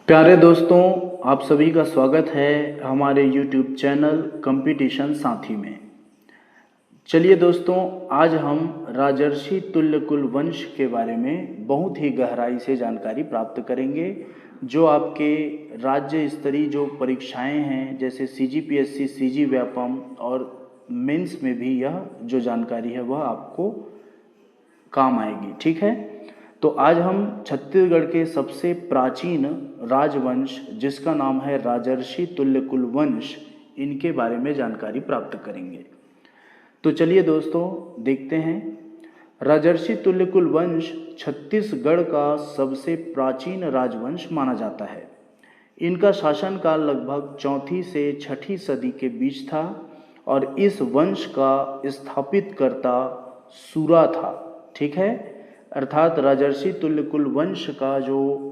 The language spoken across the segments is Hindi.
प्यारे दोस्तों, आप सभी का स्वागत है हमारे YouTube चैनल कंपटीशन साथी में। चलिए दोस्तों, आज हम राजर्षि तुल्यकुल वंश के बारे में बहुत ही गहराई से जानकारी प्राप्त करेंगे, जो आपके राज्य स्तरीय जो परीक्षाएं हैं जैसे CGPSC, CG व्यापम और मेंस में भी यह जो जानकारी है वह आपको काम आएगी। ठीक है, तो आज हम छत्तीसगढ़ के सबसे प्राचीन राजवंश जिसका नाम है राजर्षि तुल्यकुल वंश, इनके बारे में जानकारी प्राप्त करेंगे। तो चलिए दोस्तों देखते हैं। राजर्षि तुल्यकुल वंश छत्तीसगढ़ का सबसे प्राचीन राजवंश माना जाता है। इनका शासनकाल लगभग 4वीं से 6वीं सदी के बीच था और इस वंश का स्थापित कर्ता सूरा था। ठीक है, अर्थात राजर्षि तुल्यकुल वंश का जो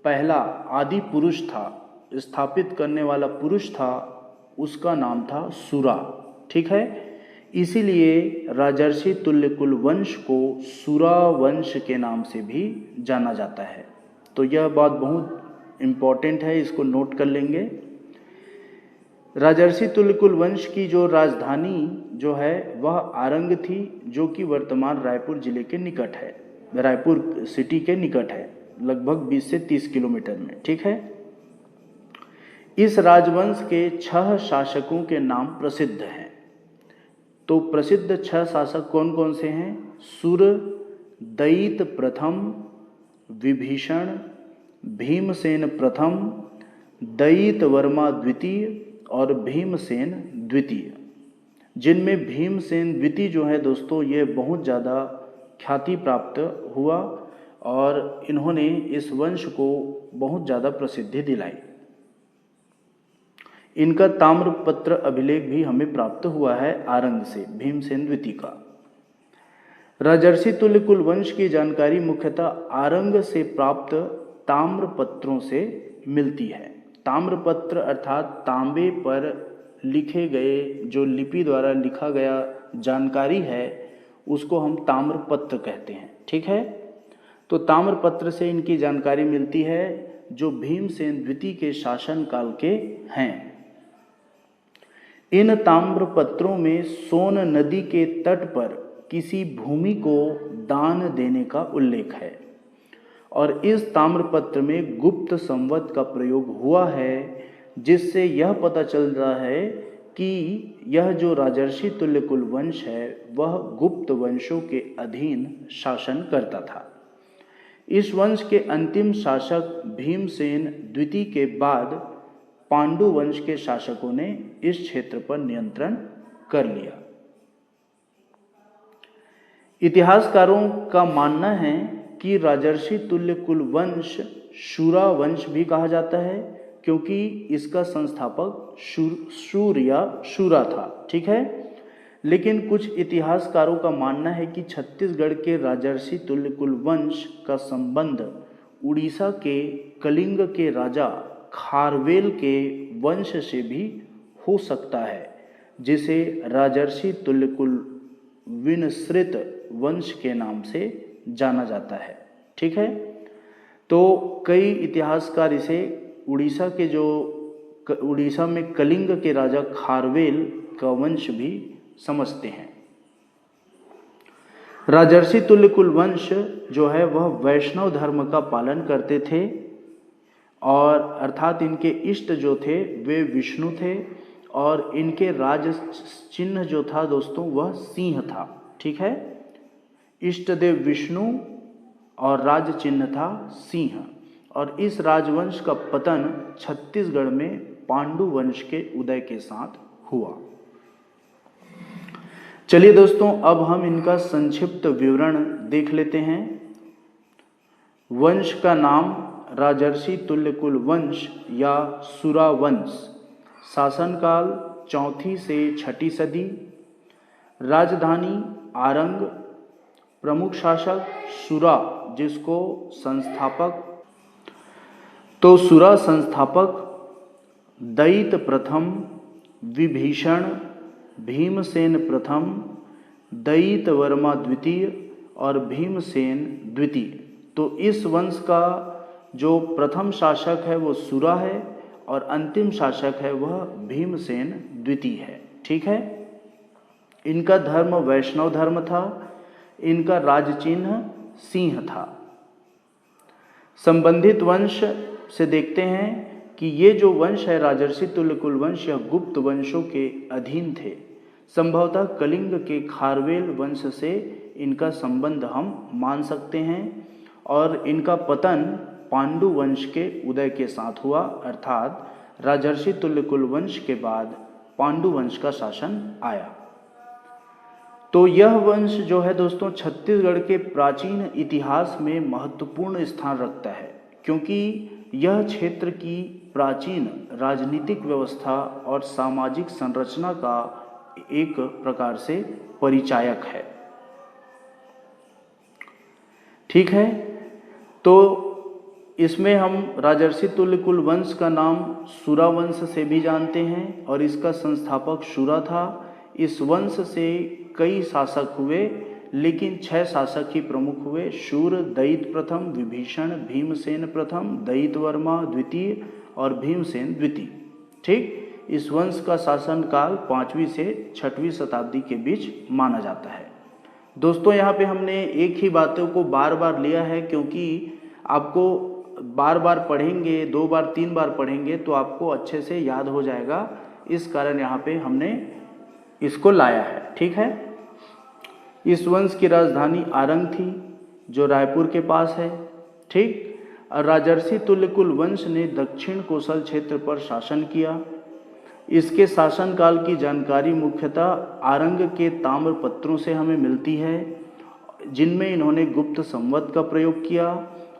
पहला आदि पुरुष था, स्थापित करने वाला पुरुष था, उसका नाम था सूरा। ठीक है, इसीलिए राजर्षि तुल्यकुल वंश को सूरा वंश के नाम से भी जाना जाता है। तो यह बात बहुत इम्पॉर्टेंट है, इसको नोट कर लेंगे। राजर्षि तुल्यकुल वंश की जो राजधानी जो है वह आरंग थी, जो कि वर्तमान रायपुर जिले के निकट है, रायपुर सिटी के निकट है, लगभग 20 से 30 किलोमीटर में। ठीक है, इस राजवंश के 6 शासकों के नाम प्रसिद्ध हैं। तो प्रसिद्ध 6 शासक कौन कौन से हैं? सुर, दयित प्रथम, विभीषण, भीमसेन प्रथम, दयित वर्मा द्वितीय और भीमसेन द्वितीय। जिनमें भीमसेन द्वितीय जो है दोस्तों, ये बहुत ज़्यादा ख्याति प्राप्त हुआ और इन्होंने इस वंश को बहुत ज़्यादा प्रसिद्धि दिलाई। इनका ताम्रपत्र अभिलेख भी हमें प्राप्त हुआ है आरंग से, भीमसेन द्वितीय का। राजर्षि तुल्यकुल वंश की जानकारी मुख्यतः आरंग से प्राप्त ताम्रपत्रों से मिलती है। ताम्रपत्र अर्थात तांबे पर लिखे गए, जो लिपि द्वारा लिखा गया जानकारी है, उसको हम ताम्रपत्र कहते हैं। ठीक है, तो ताम्रपत्र से इनकी जानकारी मिलती है जो भीमसेन द्वितीय के शासन काल के हैं। इन ताम्रपत्रों में सोन नदी के तट पर किसी भूमि को दान देने का उल्लेख है और इस ताम्रपत्र में गुप्त संवत का प्रयोग हुआ है, जिससे यह पता चल रहा है कि यह जो राजर्षि तुल्यकुल वंश है वह गुप्त वंशों के अधीन शासन करता था। इस वंश के अंतिम शासक भीमसेन द्वितीय के बाद पांडु वंश के शासकों ने इस क्षेत्र पर नियंत्रण कर लिया। इतिहासकारों का मानना है कि राजर्षि तुल्यकुल वंश शूरा वंश भी कहा जाता है, क्योंकि इसका संस्थापक शूर या शूरा था। ठीक है, लेकिन कुछ इतिहासकारों का मानना है कि छत्तीसगढ़ के राजर्षि तुल्यकुल वंश का संबंध उड़ीसा के कलिंग के राजा खारवेल के वंश से भी हो सकता है, जिसे राजर्षि तुल्यकुल विनसृत वंश के नाम से जाना जाता है। ठीक है, तो कई इतिहासकार इसे उड़ीसा में कलिंग के राजा खारवेल का वंश भी समझते हैं। राजर्षि तुल्यकुल वंश जो है वह वैष्णव धर्म का पालन करते थे और अर्थात इनके इष्ट जो थे वे विष्णु थे और इनके राज चिन्ह जो था दोस्तों वह सिंह था। ठीक है, इष्ट देव विष्णु और राज चिन्ह था सिंह। और इस राजवंश का पतन छत्तीसगढ़ में पांडु वंश के उदय के साथ हुआ। चलिए दोस्तों, अब हम इनका संक्षिप्त विवरण देख लेते हैं। वंश का नाम राजर्षि तुल्यकुल वंश या सूरा वंश, शासनकाल 4वीं से 6वीं सदी, राजधानी आरंग, प्रमुख शासक सूरा, जिसको संस्थापक सूरा संस्थापक दयित प्रथम, विभीषण, भीमसेन प्रथम, दयित वर्मा द्वितीय और भीमसेन द्वितीय। तो इस वंश का जो प्रथम शासक है वो सुरा है और अंतिम शासक है वह भीमसेन द्वितीय है। ठीक है। इनका धर्म वैष्णव धर्म था। इनका राजचिन्ह सिंह था। संबंधित वंश से देखते हैं कि ये जो वंश है राजर्षि तुल्यकुल वंश, यह गुप्त वंशों के अधीन थे। संभवतः कलिंग के खारवेल वंश से इनका संबंध हम मान सकते हैं और इनका पतन पांडु वंश के उदय के साथ हुआ, अर्थात राजर्षि तुल्यकुल वंश के बाद पांडु वंश का शासन आया। तो यह वंश जो है दोस्तों छत्तीसगढ़ के प्राचीन इतिहास में महत्वपूर्ण स्थान रखता है, क्योंकि यह क्षेत्र की प्राचीन राजनीतिक व्यवस्था और सामाजिक संरचना का एक प्रकार से परिचायक है। ठीक है। तो इसमें हम राजर्षि तुल्यकुल वंश का नाम सुरा वंश से भी जानते हैं और इसका संस्थापक सुरा था। इस वंश से कई शासक हुए, लेकिन 6 शासक ही प्रमुख हुए। शूर, दयित प्रथम, विभीषण, भीमसेन प्रथम, दयित वर्मा द्वितीय और भीमसेन द्वितीय। ठीक। इस वंश का शासनकाल 5वीं से 6वीं शताब्दी के बीच माना जाता है। दोस्तों यहाँ पे हमने एक ही बातों को बार बार लिया है, क्योंकि आपको बार बार पढ़ेंगे, 2 बार 3 बार पढ़ेंगे तो आपको अच्छे से याद हो जाएगा। इस कारण यहाँ पे हमने इसको लाया है। ठीक है। इस वंश की राजधानी आरंग थी, जो रायपुर के पास है। ठीक। और राजर्षि तुल्यकुल वंश ने दक्षिण कोसल क्षेत्र पर शासन किया। इसके शासनकाल की जानकारी मुख्यतः आरंग के ताम्रपत्रों से हमें मिलती है, जिनमें इन्होंने गुप्त संवत का प्रयोग किया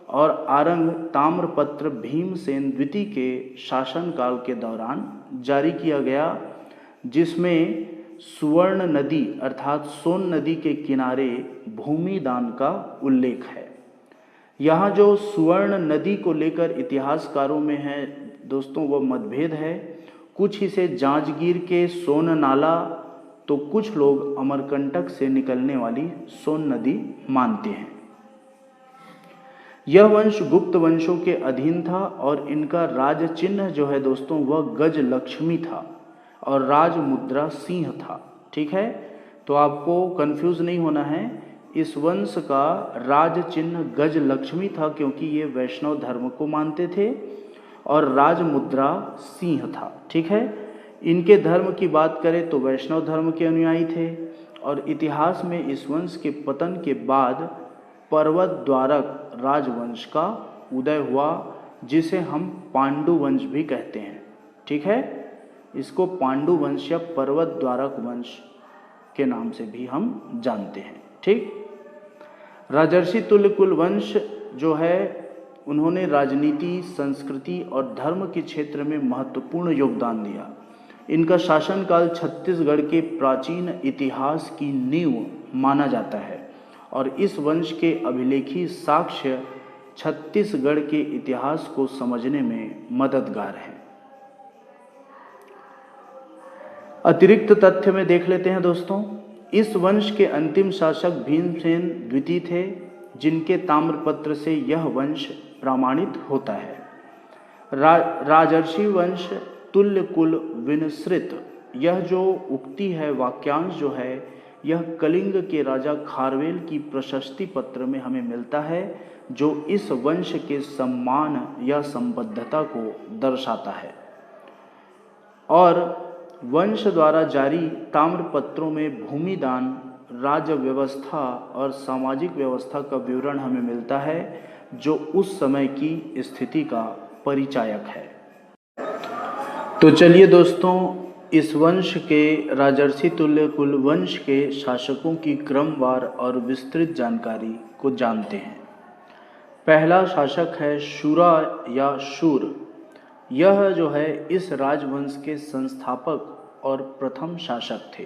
और आरंग ताम्रपत्र भीमसेन द्वितीय के शासनकाल के दौरान जारी किया गया, जिसमें सुवर्ण नदी अर्थात सोन नदी के किनारे भूमि दान का उल्लेख है। यहाँ जो सुवर्ण नदी को लेकर इतिहासकारों में है दोस्तों वह मतभेद है। कुछ इसे जांजगीर के सोन नाला, तो कुछ लोग अमरकंटक से निकलने वाली सोन नदी मानते हैं। यह वंश गुप्त वंशों के अधीन था और इनका राज चिन्ह जो है दोस्तों वह गज लक्ष्मी था और राज मुद्रा सिंह था। ठीक है। तो आपको कंफ्यूज नहीं होना है। इस वंश का राज चिन्ह गज लक्ष्मी था, क्योंकि ये वैष्णव धर्म को मानते थे, और राज मुद्रा सिंह था। ठीक है। इनके धर्म की बात करें तो वैष्णव धर्म के अनुयायी थे और इतिहास में इस वंश के पतन के बाद पर्वत द्वारक राजवंश का उदय हुआ, जिसे हम पांडु वंश भी कहते हैं। ठीक है। इसको पांडु वंश या पर्वत द्वारक वंश के नाम से भी हम जानते हैं। ठीक। राजर्षि तुल्यकुल वंश जो है उन्होंने राजनीति, संस्कृति और धर्म के क्षेत्र में महत्वपूर्ण योगदान दिया। इनका शासनकाल छत्तीसगढ़ के प्राचीन इतिहास की नींव माना जाता है और इस वंश के अभिलेखी साक्ष्य छत्तीसगढ़ के इतिहास को समझने में मददगार हैं। अतिरिक्त तथ्य में देख लेते हैं दोस्तों। इस वंश के अंतिम शासक भीमसेन द्वितीय थे, जिनके ताम्रपत्र से यह वंश प्रमाणित होता है। राजर्षि वंश तुल्यकुल विनसृत, यह जो उक्ति है, वाक्यांश जो है, यह कलिंग के राजा खारवेल की प्रशस्ति पत्र में हमें मिलता है, जो इस वंश के सम्मान या संबद्धता को दर्शाता है। और वंश द्वारा जारी ताम्रपत्रों में भूमि दान, राज्य व्यवस्था और सामाजिक व्यवस्था का विवरण हमें मिलता है, जो उस समय की स्थिति का परिचायक है। तो चलिए दोस्तों, इस वंश के राजर्षि तुल्यकुल वंश के शासकों की क्रमवार और विस्तृत जानकारी को जानते हैं। पहला शासक है शूरा या शूर। यह जो है इस राजवंश के संस्थापक और प्रथम शासक थे।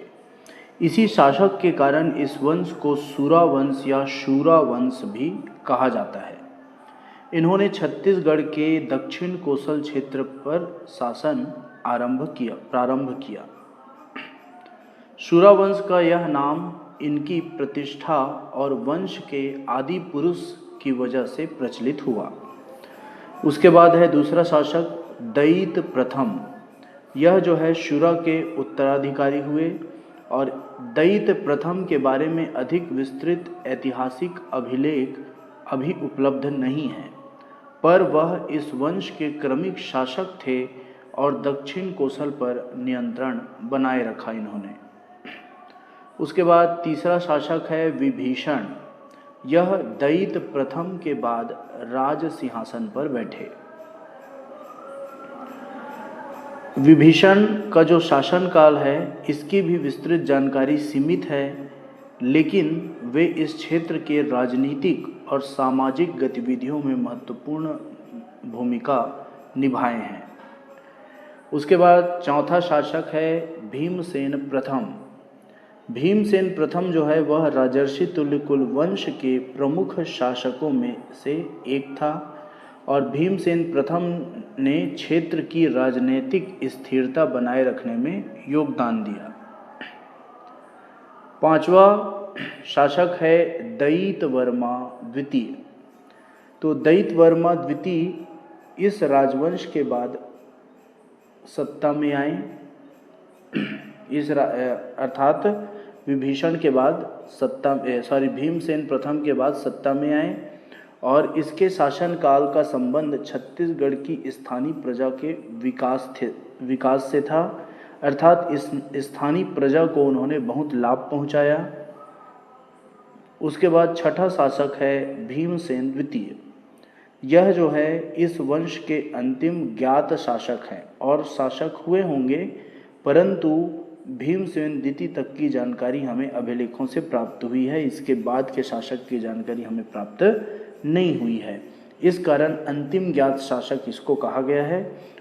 इसी शासक के कारण इस वंश को सुरा वंश या शूरा वंश भी कहा जाता है। इन्होंने छत्तीसगढ़ के दक्षिण कोसल क्षेत्र पर शासन प्रारंभ किया। शूरा वंश का यह नाम इनकी प्रतिष्ठा और वंश के आदि पुरुष की वजह से प्रचलित हुआ। उसके बाद है दूसरा शासक दयित प्रथम। यह जो है शुरा के उत्तराधिकारी हुए और दयित प्रथम के बारे में अधिक विस्तृत ऐतिहासिक अभिलेख अभी उपलब्ध नहीं है, पर वह इस वंश के क्रमिक शासक थे और दक्षिण कोसल पर नियंत्रण बनाए रखा इन्होंने। उसके बाद तीसरा शासक है विभीषण। यह दयित प्रथम के बाद राज सिंहासन पर बैठे। विभीषण का जो शासनकाल है इसकी भी विस्तृत जानकारी सीमित है, लेकिन वे इस क्षेत्र के राजनीतिक और सामाजिक गतिविधियों में महत्वपूर्ण भूमिका निभाए हैं। उसके बाद चौथा शासक है भीमसेन प्रथम। भीमसेन प्रथम जो है वह राजर्षि तुल्यकुल वंश के प्रमुख शासकों में से एक था और भीमसेन प्रथम ने क्षेत्र की राजनीतिक स्थिरता बनाए रखने में योगदान दिया। पांचवा शासक है दयित वर्मा द्वितीय। तो दयित वर्मा द्वितीय इस राजवंश के बाद सत्ता में आए, अर्थात विभीषण के बाद भीमसेन प्रथम के बाद सत्ता में आए और इसके शासनकाल का संबंध छत्तीसगढ़ की स्थानीय प्रजा के विकास से था, अर्थात इस स्थानीय प्रजा को उन्होंने बहुत लाभ पहुंचाया। उसके बाद छठा शासक है भीमसेन द्वितीय। यह जो है इस वंश के अंतिम ज्ञात शासक हैं और शासक हुए होंगे, परंतु भीमसेन द्वितीय तक की जानकारी हमें अभिलेखों से प्राप्त हुई है, इसके बाद के शासक की जानकारी हमें प्राप्त नहीं हुई है। इस कारण अंतिम ज्ञात शासक इसको कहा गया है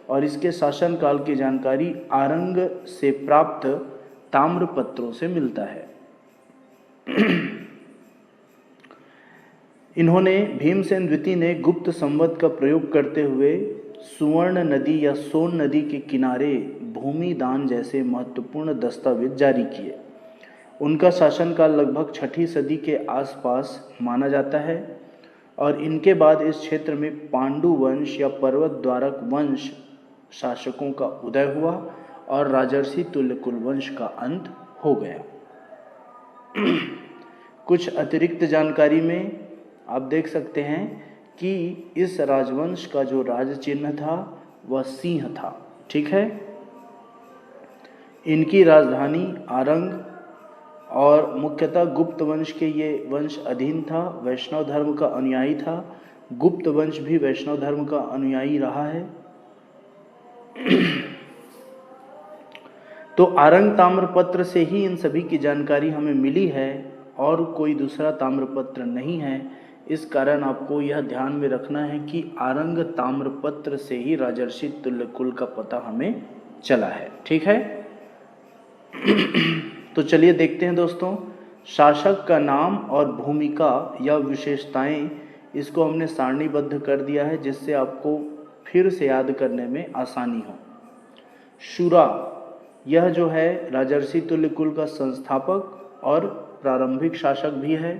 और इसके शासनकाल की जानकारी आरंग से प्राप्त ताम्रपत्रों से मिलता है। इन्होंने भीमसेन द्वितीय ने गुप्त संवत का प्रयोग करते हुए सुवर्ण नदी या सोन नदी के किनारे भूमि दान जैसे महत्वपूर्ण दस्तावेज जारी किए। उनका शासनकाल लगभग 6ठी सदी के आसपास माना जाता है और इनके बाद इस क्षेत्र में पांडु वंश या पर्वत द्वारक वंश शासकों का उदय हुआ और राजर्षि तुल्यकुल वंश का अंत हो गया। कुछ अतिरिक्त जानकारी में आप देख सकते हैं कि इस राजवंश का जो राज चिन्ह था वह सिंह था। ठीक है, इनकी राजधानी आरंग और मुख्यतः गुप्त वंश के ये वंश अधीन था, वैष्णव धर्म का अनुयायी था। गुप्त वंश भी वैष्णव धर्म का अनुयायी रहा है। तो आरंग ताम्रपत्र से ही इन सभी की जानकारी हमें मिली है और कोई दूसरा ताम्रपत्र नहीं है। इस कारण आपको यह ध्यान में रखना है कि आरंग ताम्रपत्र से ही राजर्षि तुल्यकुल का पता हमें चला है। ठीक है, तो चलिए देखते हैं दोस्तों, शासक का नाम और भूमिका या विशेषताएं, इसको हमने सारणीबद्ध कर दिया है जिससे आपको फिर से याद करने में आसानी हो। शुरा, यह जो है राजर्षि तुल्यकुल का संस्थापक और प्रारंभिक शासक भी है।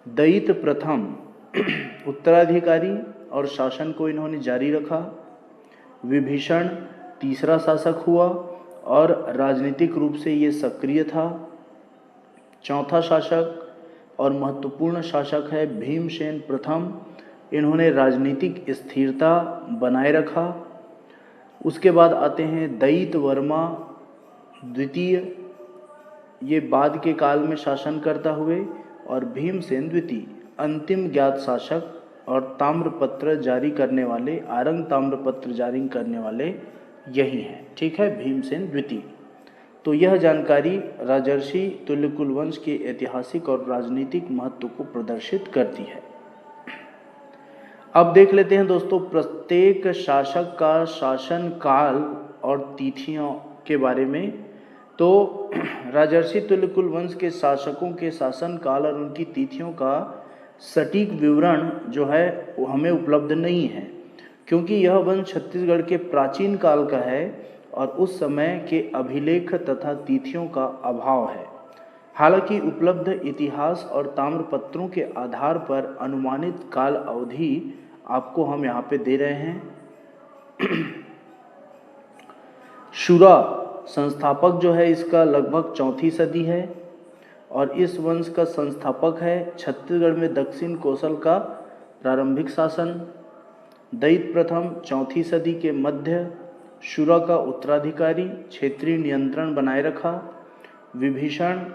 दयित प्रथम उत्तराधिकारी और शासन को इन्होंने जारी रखा। विभीषण तीसरा शासक हुआ और राजनीतिक रूप से ये सक्रिय था। चौथा शासक और महत्वपूर्ण शासक है भीमसेन प्रथम। इन्होंने राजनीतिक स्थिरता बनाए रखा। उसके बाद आते हैं दयित वर्मा द्वितीय, ये बाद के काल में शासन करता हुए, और भीमसेन द्वितीय अंतिम ज्ञात शासक और ताम्रपत्र जारी करने वाले, आरंग ताम्रपत्र जारी करने वाले यही हैं। ठीक है, भीमसेन द्वितीय। तो यह जानकारी राजर्षि तुल्यकुल वंश के ऐतिहासिक और राजनीतिक महत्व को प्रदर्शित करती है। अब देख लेते हैं दोस्तों प्रत्येक शासक का शासन काल और तिथियों के बारे में। तो राजर्षि तुल्यकुल वंश के शासकों के शासन काल और उनकी तिथियों का सटीक विवरण जो है वो हमें उपलब्ध नहीं है, क्योंकि यह वंश छत्तीसगढ़ के प्राचीन काल का है और उस समय के अभिलेख तथा तिथियों का अभाव है। हालांकि उपलब्ध इतिहास और ताम्रपत्रों के आधार पर अनुमानित काल अवधि आपको हम यहाँ पे दे रहे हैं। शुरा संस्थापक जो है इसका लगभग 4वीं सदी है और इस वंश का संस्थापक है छत्तीसगढ़ में दक्षिण कोसल का प्रारंभिक शासन। दैत प्रथम 4वीं सदी के मध्य शुरा का उत्तराधिकारी क्षेत्रीय नियंत्रण बनाए रखा। विभीषण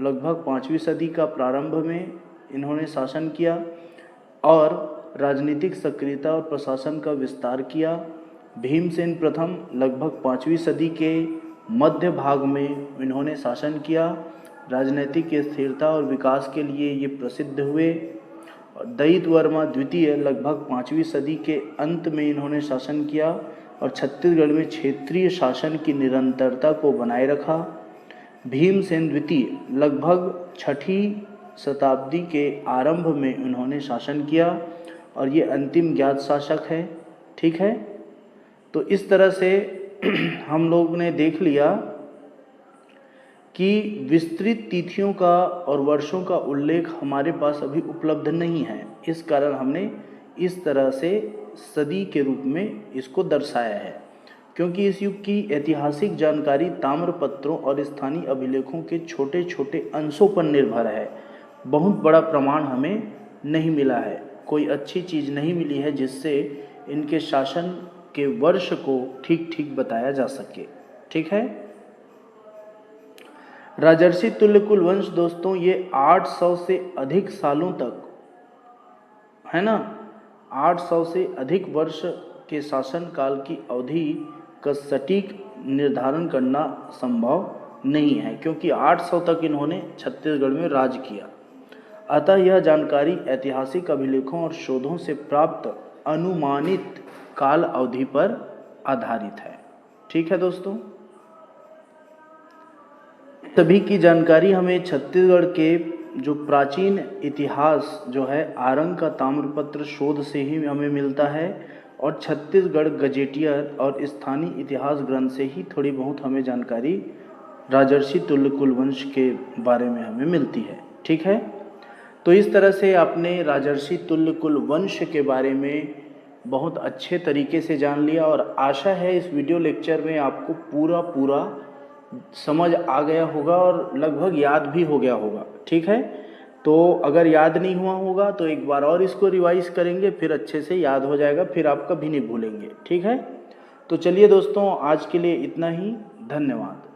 लगभग 5वीं सदी का प्रारंभ में इन्होंने शासन किया और राजनीतिक सक्रियता और प्रशासन का विस्तार किया। भीमसेन प्रथम लगभग 5वीं सदी के मध्य भाग में इन्होंने शासन किया। राजनीतिक स्थिरता और विकास के लिए ये प्रसिद्ध हुए। दैत वर्मा द्वितीय लगभग 5वीं सदी के अंत में इन्होंने शासन किया और छत्तीसगढ़ में क्षेत्रीय शासन की निरंतरता को बनाए रखा। भीमसेन द्वितीय लगभग 6वीं शताब्दी के आरंभ में उन्होंने शासन किया और ये अंतिम ज्ञात शासक है। ठीक है, तो इस तरह से हम लोग ने देख लिया कि विस्तृत तिथियों का और वर्षों का उल्लेख हमारे पास अभी उपलब्ध नहीं है। इस कारण हमने इस तरह से सदी के रूप में इसको दर्शाया है, क्योंकि इस युग की ऐतिहासिक जानकारी ताम्रपत्रों और स्थानीय अभिलेखों के छोटे छोटे अंशों पर निर्भर है। बहुत बड़ा प्रमाण हमें नहीं मिला है, कोई अच्छी चीज़ नहीं मिली है जिससे इनके शासन के वर्ष को ठीक ठीक बताया जा सके। ठीक है, राजर्षि तुल्यकुल वंश दोस्तों ये 800 से अधिक सालों तक, है ना, 800 से अधिक वर्ष के शासन काल की अवधि का सटीक निर्धारण करना संभव नहीं है, क्योंकि 800 तक इन्होंने छत्तीसगढ़ में राज किया। अतः यह जानकारी ऐतिहासिक अभिलेखों और शोधों से प्राप्त अनुमानित काल अवधि पर आधारित है। ठीक है दोस्तों, सभी की जानकारी हमें छत्तीसगढ़ के जो प्राचीन इतिहास जो है आरंग का ताम्रपत्र शोध से ही हमें मिलता है और छत्तीसगढ़ गजेटियर और स्थानीय इतिहास ग्रंथ से ही थोड़ी बहुत हमें जानकारी राजर्षि तुल्यकुल वंश के बारे में हमें मिलती है। ठीक है, तो इस तरह से आपने राजर्षि तुल्यकुल वंश के बारे में बहुत अच्छे तरीके से जान लिया और आशा है इस वीडियो लेक्चर में आपको पूरा समझ आ गया होगा और लगभग याद भी हो गया होगा। ठीक है, तो अगर याद नहीं हुआ होगा तो एक बार और इसको रिवाइज करेंगे, फिर अच्छे से याद हो जाएगा, फिर आप कभी नहीं भूलेंगे। ठीक है, तो चलिए दोस्तों आज के लिए इतना ही। धन्यवाद।